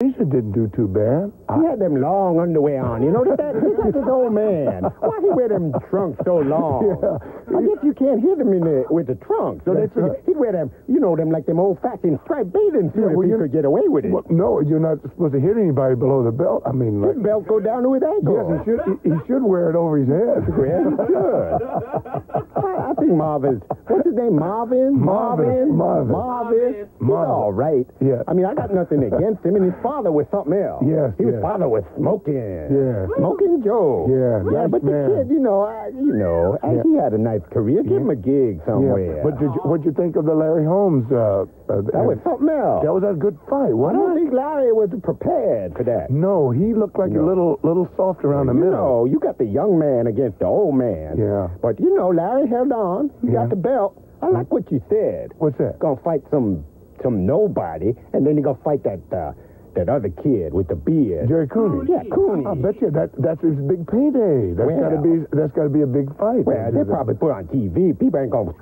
Alicia didn't do too bad. He had them long underwear on. You notice that? He's like this old man. Why he wear them trunks so long? Yeah. I guess you can't hit him with the trunks. So That's right. he'd wear them, them like them old-fashioned striped bathing suits if he could get away with it. Well, no, you're not supposed to hit anybody below the belt. I mean, His belt go down to his ankle. Yes, he should wear it over his head. Well, he should. I think Marvin's... What's his name? Marvin. He's all right. Yeah. I mean, I got nothing against him, and his father was something else. Yes, His father was smoking. Yeah. Smoking Joe. Yeah, nice but man. the kid, he had a nice career. Give him a gig somewhere. Yeah. But what'd you think of the Larry Holmes? That was something else. That was a good fight, I wasn't don't it? think Larry was prepared for that. No, he looked like a little soft around the middle. You got the young man against the old man. Yeah. But, Larry held on. He got the belt. I like what you said. What's that? Gonna fight some nobody, and then he gonna fight that other kid with the beard. Jerry Cooney. Yeah, Cooney. I bet you that's his big payday. That's gotta be a big fight. Well, they probably put on TV. People ain't gonna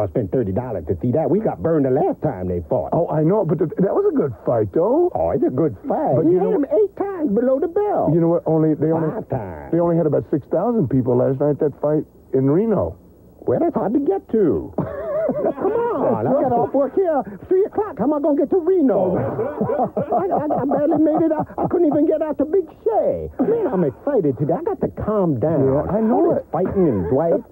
spend $30 to see that. We got burned the last time they fought. Oh, I know, but that was a good fight, though. Oh, it's a good fight. But he hit him 8 times below the belt. You know what? 5 times. They only had about 6,000 people last night that fight in Reno. Well, that's hard to get to. Come on. I got off work here 3 o'clock. How am I going to get to Reno? I barely made it out. I couldn't even get out to Big Shay. Man, I'm excited today. I got to calm down. Yeah, I know All it. this fighting and Dwight.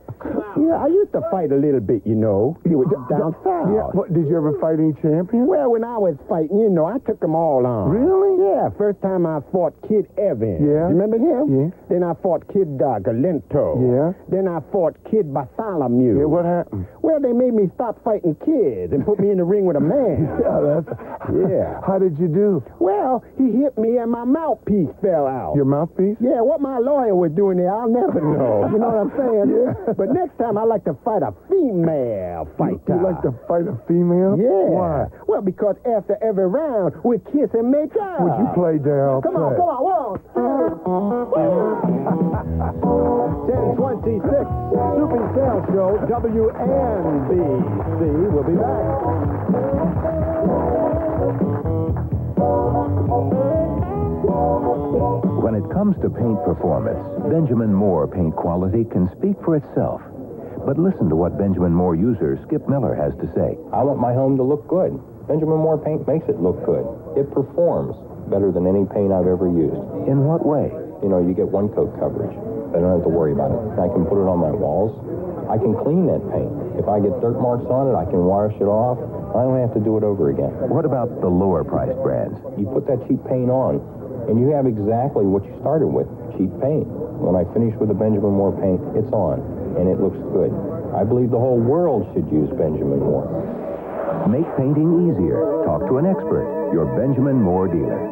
Yeah, I used to fight a little bit, You were down south. Yeah, but did you ever fight any champions? Well, when I was fighting, I took them all on. Really? Yeah, first time I fought Kid Evans. Yeah. You remember him? Yeah. Then I fought Kid Galento. Yeah. Then I fought Kid Bartholomew. Yeah, what happened? Well, they made me stop fighting kids and put me in the ring with a man. Yeah. How did you do? Well, he hit me and my mouthpiece fell out. Your mouthpiece? Yeah, what my lawyer was doing there, I'll never know. You know what I'm saying? Yeah. But next time, I like to fight a female fighter. You like to fight a female? Yeah. Why? Well, because after every round, we kiss and make up. Would you play, Dale? Come on. 10:26, Super Sales Show, WNBC. We'll be back. When it comes to paint performance, Benjamin Moore paint quality can speak for itself. But listen to what Benjamin Moore user Skip Miller has to say. I want my home to look good. Benjamin Moore paint makes it look good. It performs better than any paint I've ever used. In what way? You get one coat coverage. I don't have to worry about it. I can put it on my walls. I can clean that paint. If I get dirt marks on it, I can wash it off. I don't have to do it over again. What about the lower priced brands? You put that cheap paint on, and you have exactly what you started with, cheap paint. When I finish with the Benjamin Moore paint, it's on, and it looks good. I believe the whole world should use Benjamin Moore. Make painting easier. Talk to an expert. Your Benjamin Moore dealer.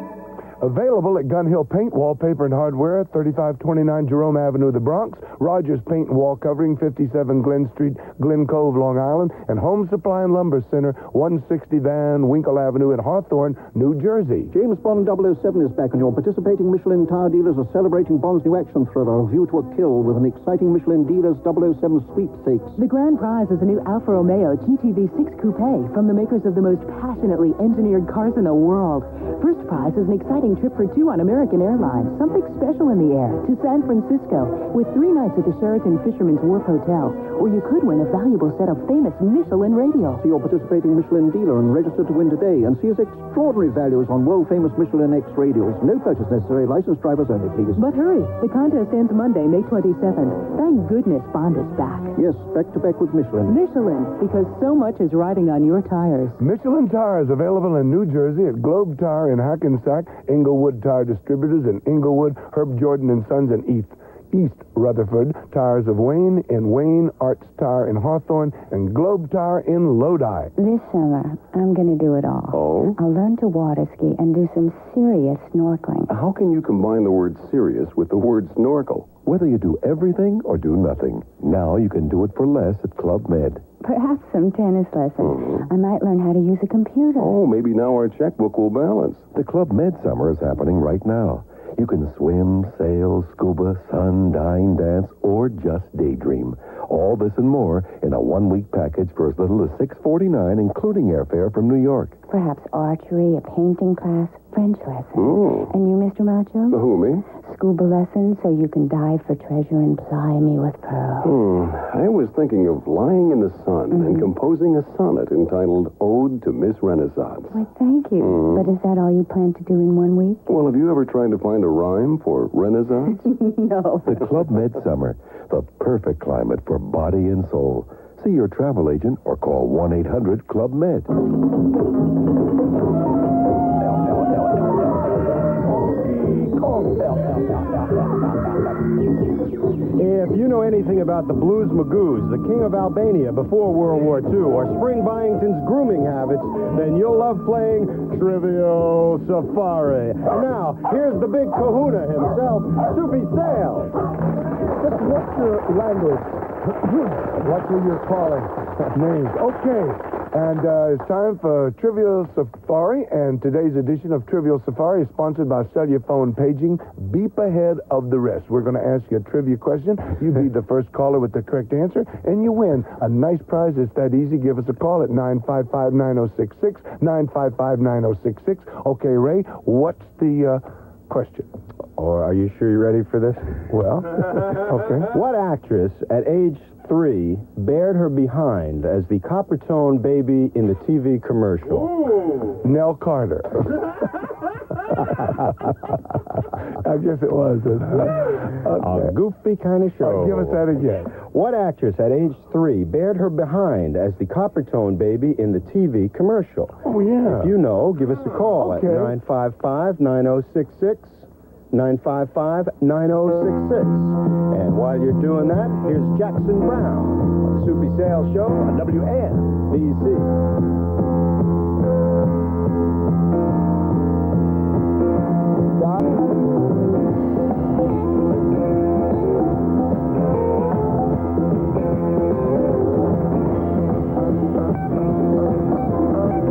Available at Gun Hill Paint, Wallpaper, and Hardware, 3529 Jerome Avenue, the Bronx. Rogers Paint and Wall Covering, 57 Glen Street, Glen Cove, Long Island. And Home Supply and Lumber Center, 160 Van Winkle Avenue in Hawthorne, New Jersey. James Bond 007 is back, and your participating Michelin tire dealers are celebrating Bond's new action thriller, View to a Kill, with an exciting Michelin Dealers 007 sweepstakes. The grand prize is a new Alfa Romeo GTV6 Coupe from the makers of the most passionately engineered cars in the world. First prize is an exciting trip for 2 on American Airlines, something special in the air, to San Francisco, with 3 nights at the Sheraton Fisherman's Wharf Hotel. Or you could win a valuable set of famous Michelin radios. See your participating Michelin dealer and register to win today, and see his extraordinary values on world-famous Michelin X radials. No purchase necessary. Licensed drivers only, please. But hurry, the contest ends Monday, May 27th. Thank goodness Bond is back. Yes, back to back with Michelin. Michelin, because so much is riding on your tires. Michelin tires available in New Jersey at Globe Tire in Hackensack, Inglewood Tire Distributors in Inglewood, Herb Jordan and Sons in East Rutherford, Tires of Wayne in Wayne, Arts Tire in Hawthorne, and Globe Tire in Lodi. This summer, I'm going to do it all. Oh? I'll learn to water ski and do some serious snorkeling. How can you combine the word serious with the word snorkel? Whether you do everything or do nothing, now you can do it for less at Club Med. Perhaps some tennis lessons. I might learn how to use a computer. Oh, maybe now our checkbook will balance. The Club Med summer is happening right now. You can swim, sail, scuba, sun, dine, dance, or just daydream. All this and more in a one-week package for as little as $649, including airfare from New York. Perhaps archery, a painting class, French lessons. And you, Mr. Macho? Who, me? Scuba lessons so you can dive for treasure and ply me with pearls. I was thinking of lying in the sun and composing a sonnet entitled Ode to Miss Renaissance. Why, thank you. But is that all you plan to do in 1 week? Well, have you ever tried to find a rhyme for Renaissance? No. The Club Med Summer, the perfect climate for body and soul. See your travel agent or call 1-800-CLUB-MED. If you know anything about the Blues Magoos, the king of Albania before World War II, or Spring Byington's grooming habits, then you'll love playing Trivial Safari. And now, here's the big kahuna himself, Soupy Sales. What's your language? What are you calling? Names. Okay. And it's time for Trivial Safari, and today's edition of Trivial Safari is sponsored by Celluphone Paging. Beep ahead of the rest. We're going to ask you a trivia question. You be the first caller with the correct answer, and you win a nice prize. It's that easy. Give us a call at 955-9066, 955-9066. Okay, Ray, what's the question? Or are you sure you're ready for this? Well, okay. What actress at age 3 bared her behind as the copper-tone baby in the TV commercial? Nell Carter. I guess it was. A goofy kind of show. Give us that again. What actress at age 3 bared her behind as the copper-tone baby in the TV commercial? Oh, yeah. If you know, give us a call at 955-9066. 955-9066. And while you're doing that, here's Jackson Brown on the Soupy Sales Show on WNBC.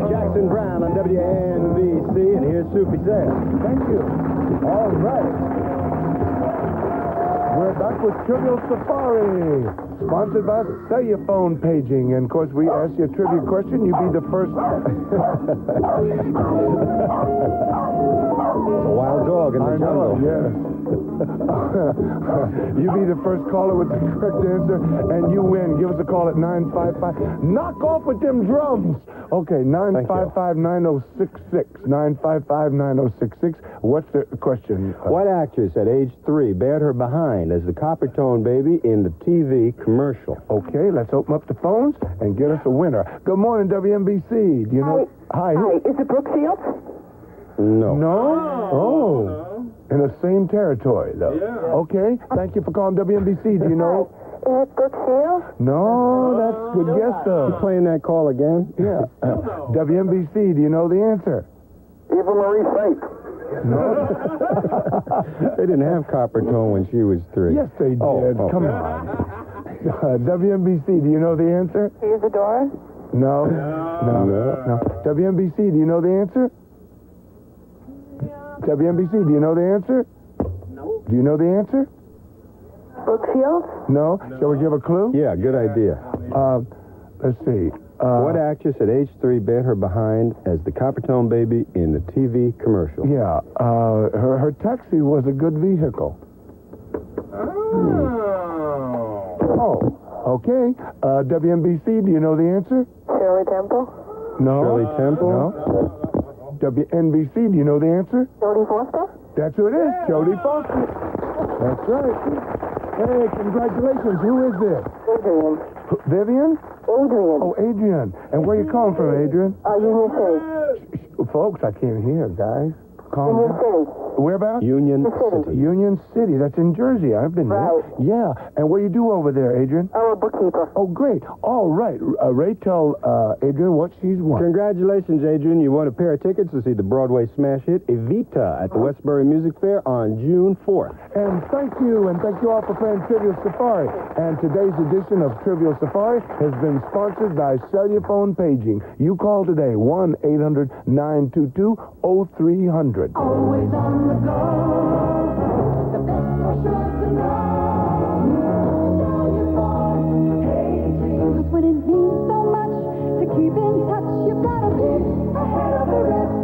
Jackson Brown on WNBC, and here's Soupy Sales. Thank you. All right. We're back with Trivial Safari, sponsored by Celluphone Paging. And, of course, we ask you a trivia question. You be the first. It's a wild dog in the jungle. Yes. You be the first caller with the correct answer, and you win. Give us a call at 955. Knock off with them drums. Okay, 955-9066. 955-9066. What's the question? What actress at age 3 bared her behind as the copper-tone baby in the TV commercial? Okay, let's open up the phones and get us a winner. Good morning, WNBC. Do you know? Hi. Is it Brookfield? No. No? Oh. In the same territory, though. Yeah. Okay. Thank you for calling WNBC. Do you know? Is it Brookfield? No, that's a good guess, You though. playing that call again? Yeah. WNBC, do you know the answer? Eva Marie Saint. No. They didn't have copper tone when she was 3. Yes, they did. Oh. Come on. WNBC, do you know the answer? Isadora? No. WNBC, do you know the answer? WNBC, do you know the answer? No. Do you know the answer? Brookfield? No. Shall we give a clue? Yeah, good idea. Let's see. What actress at age 3 bared her behind as the copper-tone baby in the TV commercial? Yeah. Her taxi was a good vehicle. Oh. Okay. WNBC, do you know the answer? Shirley Temple? No. Shirley Temple? No. WNBC, do you know the answer? Jodie Foster? That's who it is, Jodie Foster. That's right. Hey, congratulations. Who is this? Adrian. Vivian? Adrian. Oh, Adrian. And where you calling from, Adrian? Union City. Folks, I can't hear, guys. Calm Union down. City. Whereabouts? Union City. Union City. That's in Jersey. I've been there. Right. Yeah. And what do you do over there, Adrian? I'm a bookkeeper. Oh, great. All right. Ray, tell Adrian what she's won. Congratulations, Adrian. You won a pair of tickets to see the Broadway smash hit Evita at the Westbury Music Fair on June 4th. And thank you all for playing Trivial Safari. And today's edition of Trivial Safari has been sponsored by Celluphone Paging. You call today, 1-800-922-0300. Always on the go. The best for sure to know. Hey, dreams when it means so much to keep in touch. You've got to be ahead of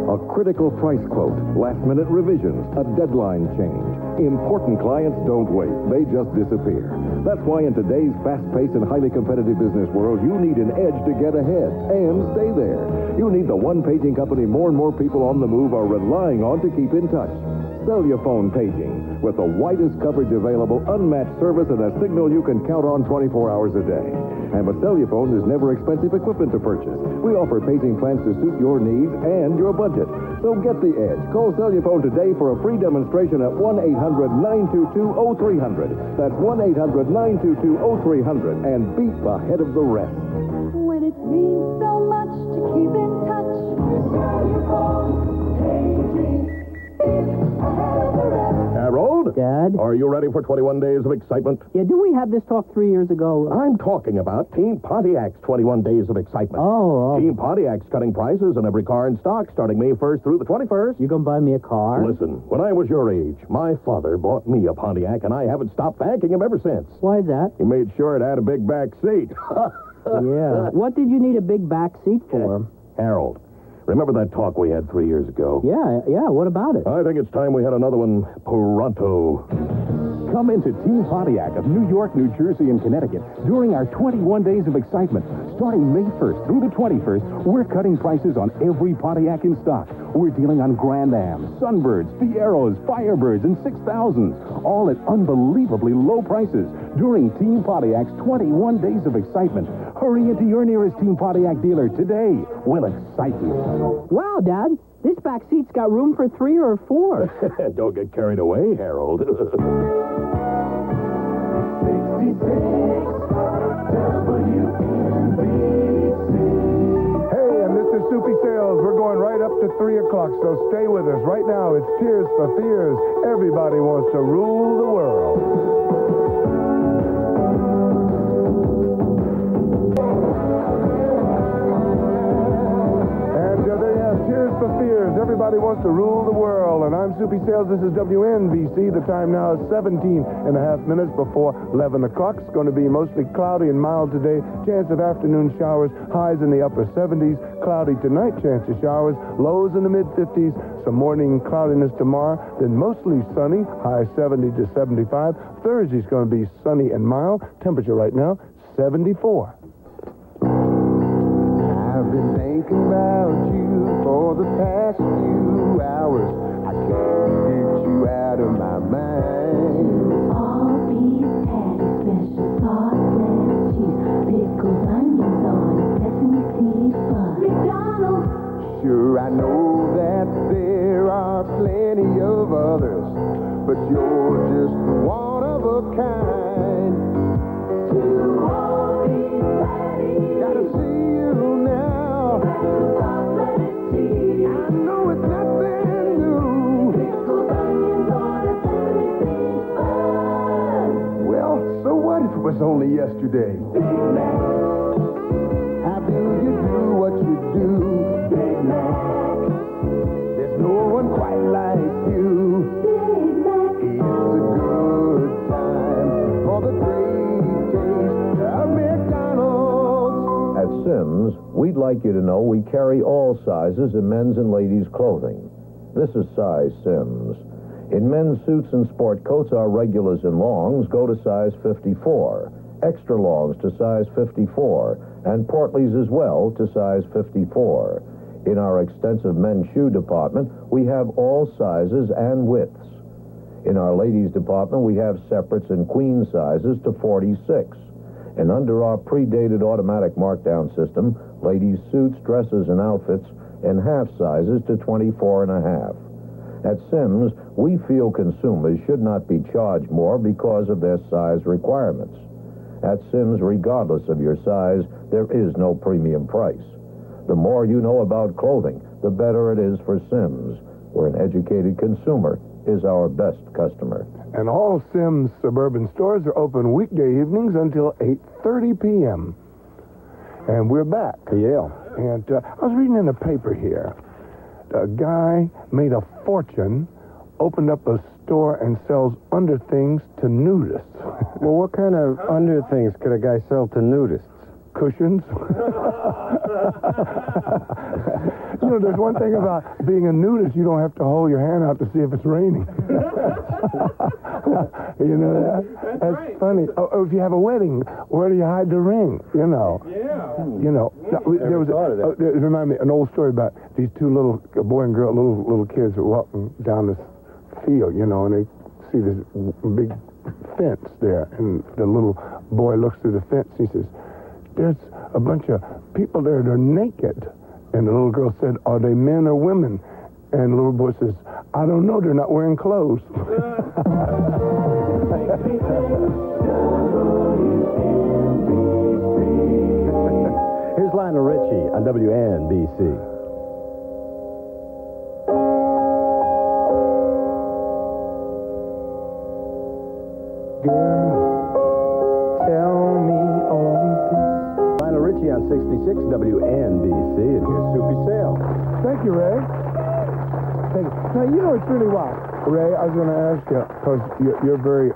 A critical price quote, last-minute revisions, a deadline change. Important clients don't wait. They just disappear. That's why in today's fast-paced and highly competitive business world, you need an edge to get ahead and stay there. You need the one paging company more and more people on the move are relying on to keep in touch. Celluphone Paging, with the widest coverage available, unmatched service, and a signal you can count on 24 hours a day. And with Celluphone, there's never expensive equipment to purchase. We offer paging plans to suit your needs and your budget. So get the edge. Call Celluphone today for a free demonstration at 1-800-922-0300. That's 1-800-922-0300, and beat ahead of the rest. When it means so much to keep in touch, Celluphone Paging is ahead of the rest. Harold? Dad? Are you ready for 21 days of excitement? Yeah, didn't we have this talk 3 years ago? I'm talking about Team Pontiac's 21 days of excitement. Oh. Team Pontiac's cutting prices on every car in stock starting May 1st through the 21st. You gonna buy me a car? Listen, when I was your age, my father bought me a Pontiac, and I haven't stopped thanking him ever since. Why's that? He made sure it had a big back seat. Yeah. What did you need a big back seat for? Harold, remember that talk we had 3 years ago? Yeah, what about it? I think it's time we had another one pronto. Come into Team Pontiac of New York, New Jersey, and Connecticut during our 21 days of excitement. Starting May 1st through the 21st, we're cutting prices on every Pontiac in stock. We're dealing on Grand Ams, Sunbirds, Fieros, Firebirds, and 6000s, all at unbelievably low prices during Team Pontiac's 21 days of excitement. Hurry into your nearest Team Pontiac dealer today. We'll excite you. Wow, Dad, this back seat's got room for 3 or 4. Don't get carried away, Harold. 66 WNBC. Hey, and this is Soupy Sales. We're going right up to 3 o'clock, so stay with us. Right now, it's Tears for Fears. Everybody wants to rule the world. Tears for Fears. Everybody wants to rule the world. And I'm Soupy Sales. This is WNBC. The time now is 17 and a half minutes before 11 o'clock. It's going to be mostly cloudy and mild today. Chance of afternoon showers. Highs in the upper 70s. Cloudy tonight. Chance of showers. Lows in the mid-50s. Some morning cloudiness tomorrow. Then mostly sunny. High 70 to 75. Thursday's going to be sunny and mild. Temperature right now, 74. I've been thinking about you for the past few hours. I can't get you out of my mind. All beef patty, special sauce, lettuce, cheese, pickles, onions on sesame seed fun. McDonald's. Sure, I know that there are plenty of others, but you're just one of a kind. Two all beef patties. Gotta see you now. Special sauce, lettuce, cheese. I know it's nothing new. Pickles, onions on a sesame seed fun. Well, so what if it was only yesterday? Big Mac. How do you do what you do? Big Mac. There's no one quite like you. Big Mac. It's a good time for the great taste of McDonald's. At Sims, we'd like you to know we carry all sizes in men's and ladies' clothing. This is size Sims. In men's suits and sport coats, our regulars and longs go to size 54, extra longs to size 54, and portlies as well to size 54. In our extensive men's shoe department, we have all sizes and widths. In our ladies' department, we have separates in queen sizes to 46. And under our predated automatic markdown system, ladies' suits, dresses, and outfits in half sizes to 24 and a half. At Sims, we feel consumers should not be charged more because of their size requirements. At Sims, regardless of your size, there is no premium price. The more you know about clothing, the better it is for Sims, where an educated consumer is our best customer. And all Sims suburban stores are open weekday evenings until 8:30 p.m. And we're back. Yeah. And I was reading in the paper here. A guy made a fortune, opened up a store, and sells underthings to nudists. Well, what kind of underthings could a guy sell to nudists? Cushions. You know, there's one thing about being a nudist, you don't have to hold your hand out to see if it's raining. You know that? That's right. Funny. Oh, if you have a wedding, where do you hide the ring? You know. Yeah. You know. There was remind me an old story about these two little boy and girl, little kids were walking down this field, you know, and they see this big fence there, and the little boy looks through the fence. He says, "There's a bunch of people there that are naked." And the little girl said, "Are they men or women?" And the little boy says, "I don't know. They're not wearing clothes." Here's Lionel Richie on WNBC. Girl, tell me only this. Lionel Richie on 66 WNBC, and here's Soupy Sale. Thank you, Ray. Thank you. Now, you know, it's really wild. Ray, I was going to ask you, because you're very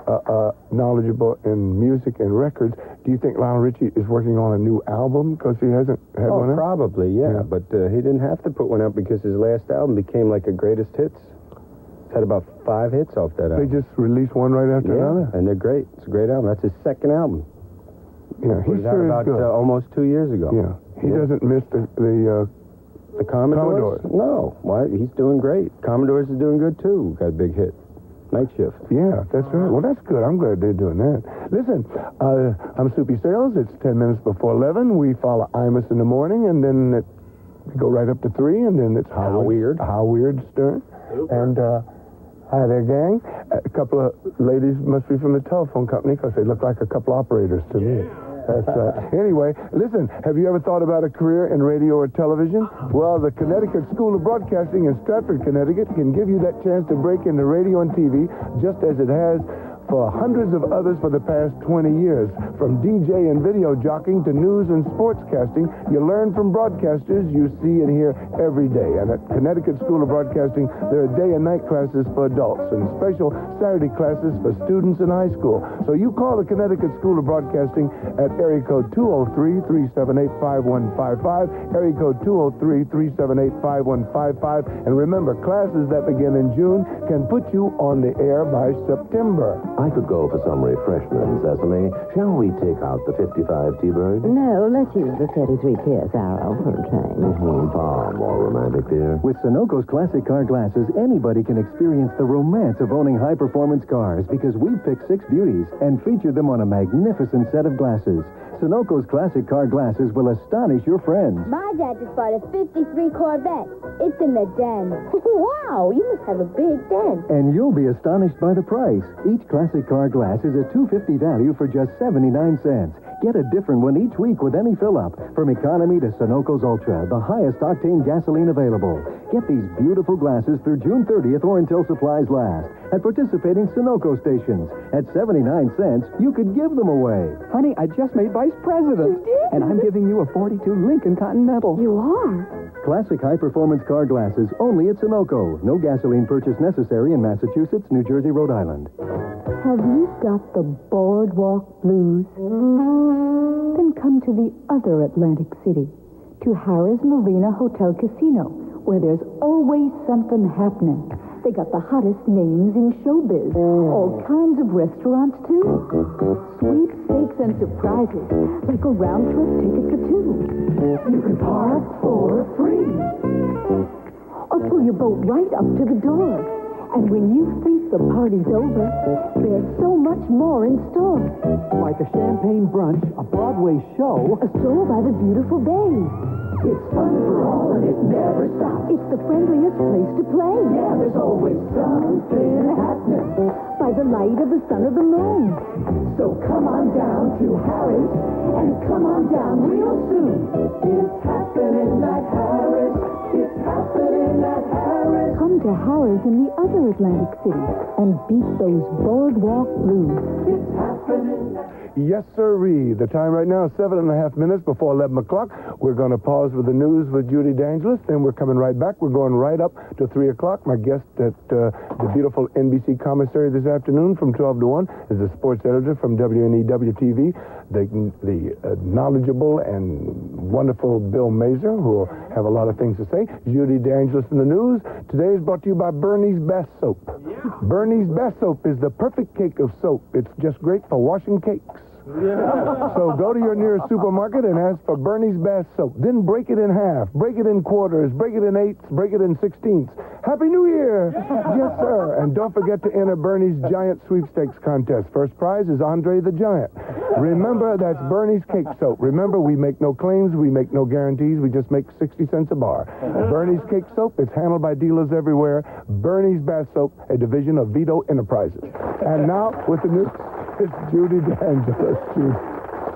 knowledgeable in music and records. Do you think Lionel Richie is working on a new album because he hasn't had one out? Probably, yeah. But he didn't have to put one out because his last album became like a greatest hits. He's had about 5 hits off that album. They just released one right after another? And they're great. It's a great album. That's his second album. Yeah, he sure out is good. Almost 2 years ago. Yeah. He doesn't miss the Commodores? No. Why? He's doing great. Commodores is doing good, too. Got a big hit. Night Shift. Yeah, that's right. Well, that's good. I'm glad they're doing that. Listen, I'm Soupy Sales. It's 10 minutes before 11. We follow Imus in the morning, and then we go right up to 3, and then it's How Weird Stern. Super. And hi there, gang. A couple of ladies must be from the telephone company because they look like a couple operators to me. That's anyway, listen, have you ever thought about a career in radio or television? Well, the Connecticut School of Broadcasting in Stratford, Connecticut can give you that chance to break into radio and TV just as it has for hundreds of others for the past 20 years. From DJ and video jockeying to news and sportscasting, you learn from broadcasters you see and hear every day. And at Connecticut School of Broadcasting, there are day and night classes for adults and special Saturday classes for students in high school. So you call the Connecticut School of Broadcasting at area code 203-378-5155, area code 203-378-5155. And remember, classes that begin in June can put you on the air by September. I could go for some refreshment, Sesame. Shall we take out the 55 T-Bird? No, let's use the 33 Pierce Arrow for a change. Far more romantic, dear. With Sunoco's classic car glasses, anybody can experience the romance of owning high-performance cars because we've picked 6 beauties and featured them on a magnificent set of glasses. Sunoco's classic car glasses will astonish your friends. My dad just bought a 53 Corvette. It's in the den. Wow, you must have a big den. And you'll be astonished by the price. Each classic car glass is a $2.50 value for just 79 cents. Get a different one each week with any fill-up. From economy to Sunoco's Ultra, the highest octane gasoline available. Get these beautiful glasses through June 30th or until supplies last at participating Sunoco stations. At 79 cents, you could give them away. Honey, I just made vice president. You did? And I'm giving you a 42 Lincoln Continental. You are? Classic high-performance car glasses only at Sunoco. No gasoline purchase necessary in Massachusetts, New Jersey, Rhode Island. Have you got the boardwalk blues? Then come to the other Atlantic city, to Harrah's Marina Hotel Casino, where there's always something happening. They got the hottest names in showbiz. All kinds of restaurants, too. Sweepstakes and surprises, like a round-trip ticket for 2. You can park for free. Or pull your boat right up to the door. And when you think the party's over, there's so much more in store. Like a champagne brunch, a Broadway show, A stroll by the beautiful bay. it's fun for all and it never stops. It's the friendliest place to play. Yeah, there's always something happening. By the light of the sun or the moon. So come on down to Harris and come on down real soon. It's happening at Harris. It's happening at Harris. Come to Harris in the other Atlantic city and beat those boardwalk blues. It's happening. Yes, sirree. The time right now is 7.5 minutes before 11 o'clock. We're going to pause with the news with Judy DeAngelis. Then we're coming right back. We're going right up to 3 o'clock. My guest at the beautiful NBC commissary this afternoon from 12 to 1 is the sports editor from WNEW-TV, the knowledgeable and wonderful Bill Mazur, who will have a lot of things to say. Judy DeAngelis in the news. Today is brought to you by Bernie's Best Soap. Yeah. Bernie's Best Soap is the perfect cake of soap. It's just great for washing cakes. Yeah. So go to your nearest supermarket and ask for Bernie's Best Soap. Then break it in half, break it in quarters, break it in eighths, break it in sixteenths. Happy New Year! Yeah. Yes, sir. And don't forget to enter Bernie's Giant Sweepstakes contest. First prize is Andre the Giant. Remember, that's Bernie's Cake Soap. Remember, we make no claims, we make no guarantees, we just make 60 cents a bar. Bernie's Cake Soap, it's handled by dealers everywhere. Bernie's Bath Soap, a division of Vito Enterprises. And now, with the news, it's Judy DeAngelis. Judy.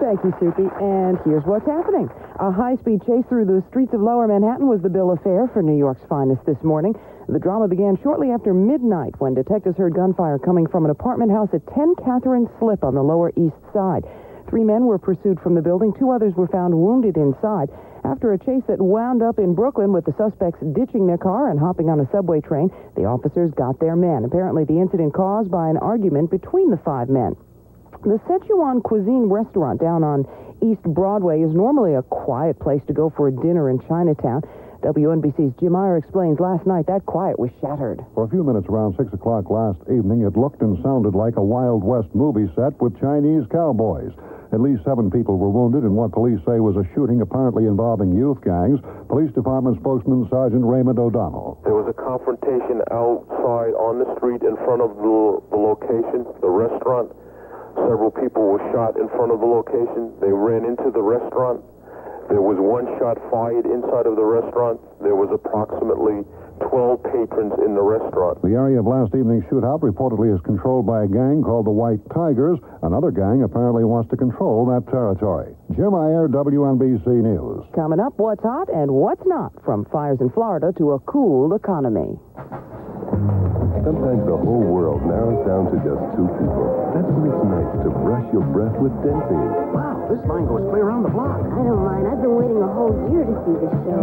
Thank you, Soupy. And here's what's happening. A high-speed chase through the streets of Lower Manhattan was the bill of fare for New York's finest this morning. The drama began shortly after midnight when detectives heard gunfire coming from an apartment house at 10 Catherine Slip on the Lower East Side. 3 men were pursued from the building. 2 others were found wounded inside. After a chase that wound up in Brooklyn with the suspects ditching their car and hopping on a subway train, the officers got their men. Apparently, the incident caused by an argument between the 5 men. The Sichuan Cuisine restaurant down on East Broadway is normally a quiet place to go for a dinner in Chinatown. WNBC's Jim Meyer explains last night that quiet was shattered. For a few minutes around 6 o'clock last evening, it looked and sounded like a Wild West movie set with Chinese cowboys. At least 7 people were wounded in what police say was a shooting apparently involving youth gangs. Police Department spokesman Sergeant Raymond O'Donnell. There was a confrontation outside on the street in front of the location, the restaurant. Several people were shot in front of the location. They ran into the restaurant. There was 1 shot fired inside of the restaurant. There was approximately 12 patrons in the restaurant. The area of last evening's shootout reportedly is controlled by a gang called the White Tigers. Another gang apparently wants to control that territory. Jim Meyer, WNBC News. Coming up, what's hot and what's not, from fires in Florida to a cool economy. Sometimes the whole world narrows down to just 2 people. That's when it's nice to brush your breath with Dentine. Wow, this line goes clear around the block. I don't mind. I've been waiting a whole year to see this show.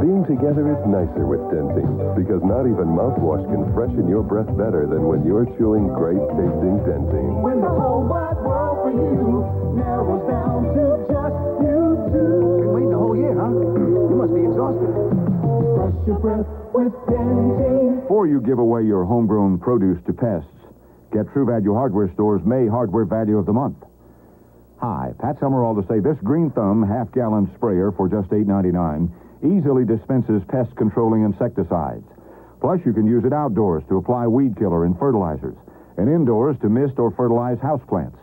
Being together is nicer with Dentine, because not even mouthwash can freshen your breath better than when you're chewing great-tasting Dentine. When the whole wide world for you narrows down to just you two. Been waiting a whole year, huh? You must be exhausted. Brush your breath with Dentine. Before you give away your homegrown produce to pests, get True Value Hardware Store's May Hardware Value of the Month. Hi, Pat Summerall to say this Green Thumb half-gallon sprayer for just $8.99 easily dispenses pest-controlling insecticides. Plus, you can use it outdoors to apply weed killer and fertilizers, and indoors to mist or fertilize houseplants.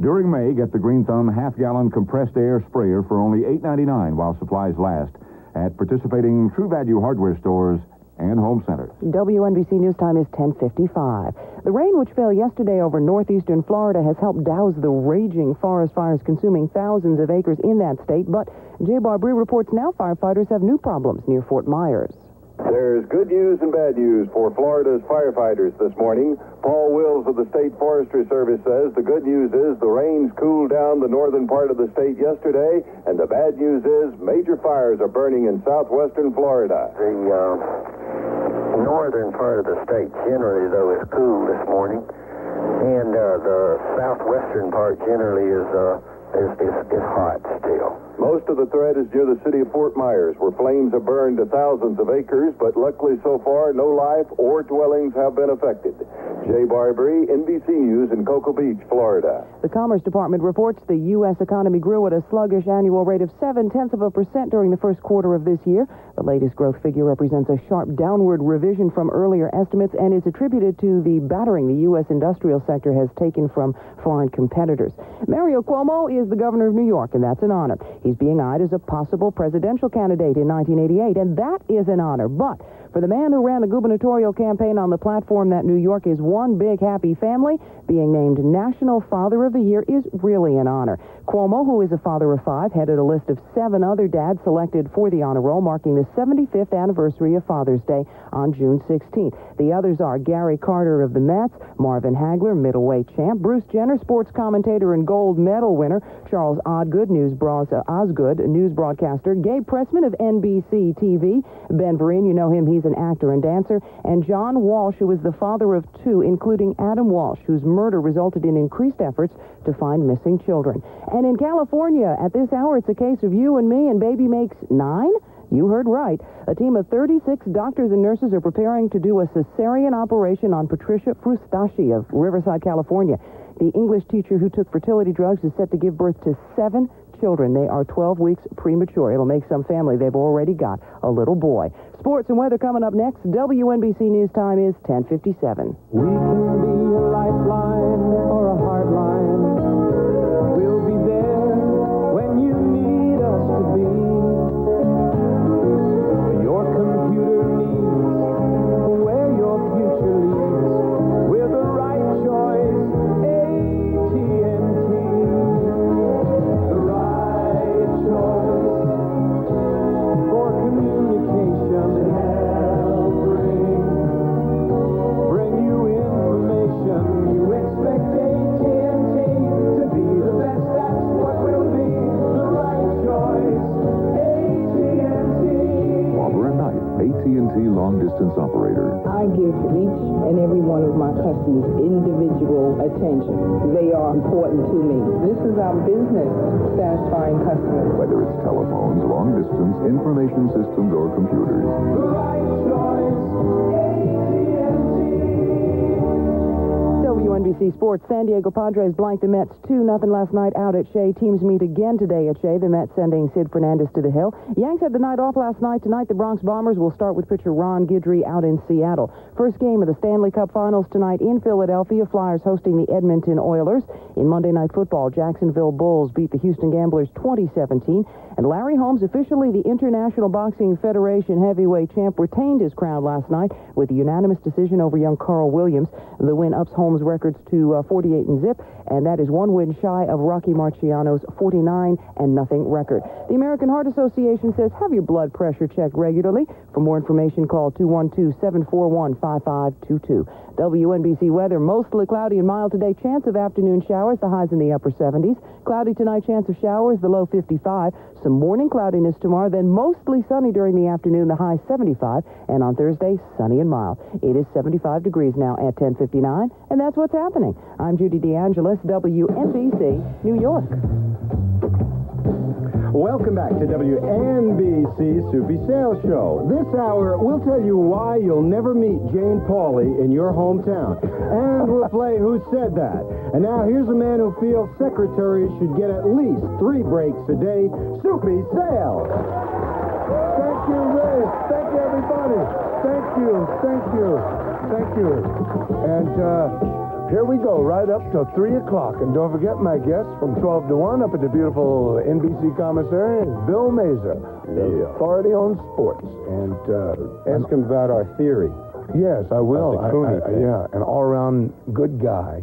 During May, get the Green Thumb half-gallon compressed air sprayer for only $8.99 while supplies last at participating True Value Hardware Stores and home centers. WNBC News Time is 10:55. The rain which fell yesterday over northeastern Florida has helped douse the raging forest fires consuming thousands of acres in that state. But Jay Barbrie reports now firefighters have new problems near Fort Myers. There's good news and bad news for Florida's firefighters this morning. Paul Wills of the State Forestry Service says the good news is the rains cooled down the northern part of the state yesterday, and the bad news is major fires are burning in southwestern Florida. The northern part of the state generally, though, is cool this morning, and the southwestern part generally is hot still. Most of the threat is near the city of Fort Myers, where flames have burned thousands of acres, but luckily so far, no life or dwellings have been affected. Jay Barbrie, NBC News in Cocoa Beach, Florida. The Commerce Department reports the U.S. economy grew at a sluggish annual rate of 0.7% during the first quarter of this year. The latest growth figure represents a sharp downward revision from earlier estimates and is attributed to the battering the U.S. industrial sector has taken from foreign competitors. Mario Cuomo is the governor of New York, and that's an honor. He's being eyed as a possible presidential candidate in 1988, and that is an honor. But For the man who ran a gubernatorial campaign on the platform that New York is one big happy family, being named National Father of the Year is really an honor. Cuomo, who is a father of 5, headed a list of 7 other dads selected for the honor roll, marking the 75th anniversary of Father's Day on June 16th. The others are Gary Carter of the Mets, Marvin Hagler, middleweight champ, Bruce Jenner, sports commentator and gold medal winner, Charles Osgood, news broadcaster, Gabe Pressman of NBC TV, Ben Vereen, you know him, he's an actor and dancer, and John Walsh, who is the father of 2, including Adam Walsh, whose murder resulted in increased efforts to find missing children. And in California, at this hour, it's a case of you and me, and baby makes 9? You heard right. A team of 36 doctors and nurses are preparing to do a cesarean operation on Patricia Frustashi of Riverside, California. The English teacher who took fertility drugs is set to give birth to 7 children. They are 12 weeks premature. It'll make some family. They've already got a little boy. Sports and weather coming up next. WNBC News Time is 10:57. We can be a lifeline or a hard line. We'll be there when you need us to be. Your computer needs where your future leads. We're the right choice, AT&T. The right choice for communication to help bring you information. You expect AT&T to be the best. That's what we'll be. The right choice, AT&T. Barbara Knight, AT&T long distance operator. I give each and every one of my customers individual attention. They are important to me. This is our business, satisfying customers. Whether it's telephones, long distance, information systems, or computers. The right choice, WNBC Sports. San Diego Padres blanked the Mets 2-0 last night out at Shea. Teams meet again today at Shea. The Mets sending Sid Fernandez to the hill. Yanks had the night off last night. Tonight, the Bronx Bombers will start with pitcher Ron Guidry out in Seattle. First game of the Stanley Cup Finals tonight in Philadelphia. Flyers hosting the Edmonton Oilers. In Monday Night Football, Jacksonville Bulls beat the Houston Gamblers 20-17. And Larry Holmes, officially the International Boxing Federation heavyweight champ, retained his crown last night with a unanimous decision over young Carl Williams. The win ups Holmes' records to 48-0, and that is 1 win shy of Rocky Marciano's 49-0 record. The American Heart Association says have your blood pressure checked regularly. For more information, call 212-741-5522. WNBC weather, mostly cloudy and mild today. Chance of afternoon showers, the highs in the upper 70s. Cloudy tonight, chance of showers, the low 55. Some morning cloudiness tomorrow, then mostly sunny during the afternoon, the high 75. And on Thursday, sunny and mild. It is 75 degrees now at 10:59, and that's what's happening. I'm Judy DeAngelis, WNBC, New York. Welcome back to WNBC Soupy Sales Show. This hour, we'll tell you why you'll never meet Jane Pauley in your hometown. And we'll play Who Said That. And now here's a man who feels secretaries should get at least 3 breaks a day. Soupy Sales. Thank you, Ray. Thank you, everybody. Thank you. And here we go, right up till 3 o'clock. And don't forget my guest from 12 to 1 up at the beautiful NBC commissary is Bill Mazer, the authority on sports. And ask him about our theory. Yes, I will. Yeah, an all-around good guy.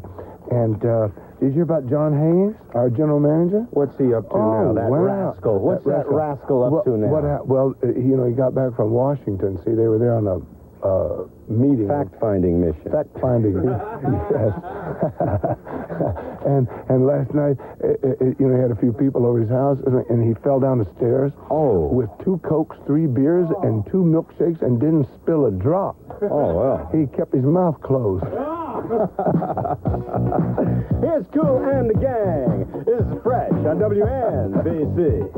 And did you hear about John Hayes, our general manager? What's he up to now? That rascal. What's that rascal up to now? Well, he got back from Washington. See, they were there on a meeting. Fact-finding mission. Fact-finding, yes. and last night, he had a few people over his house, and he fell down the stairs. Oh. With 2 Cokes, 3 beers, and 2 milkshakes, and didn't spill a drop. Oh, well. He kept his mouth closed. Here's Cool and the Gang. This is Fresh on WNBC.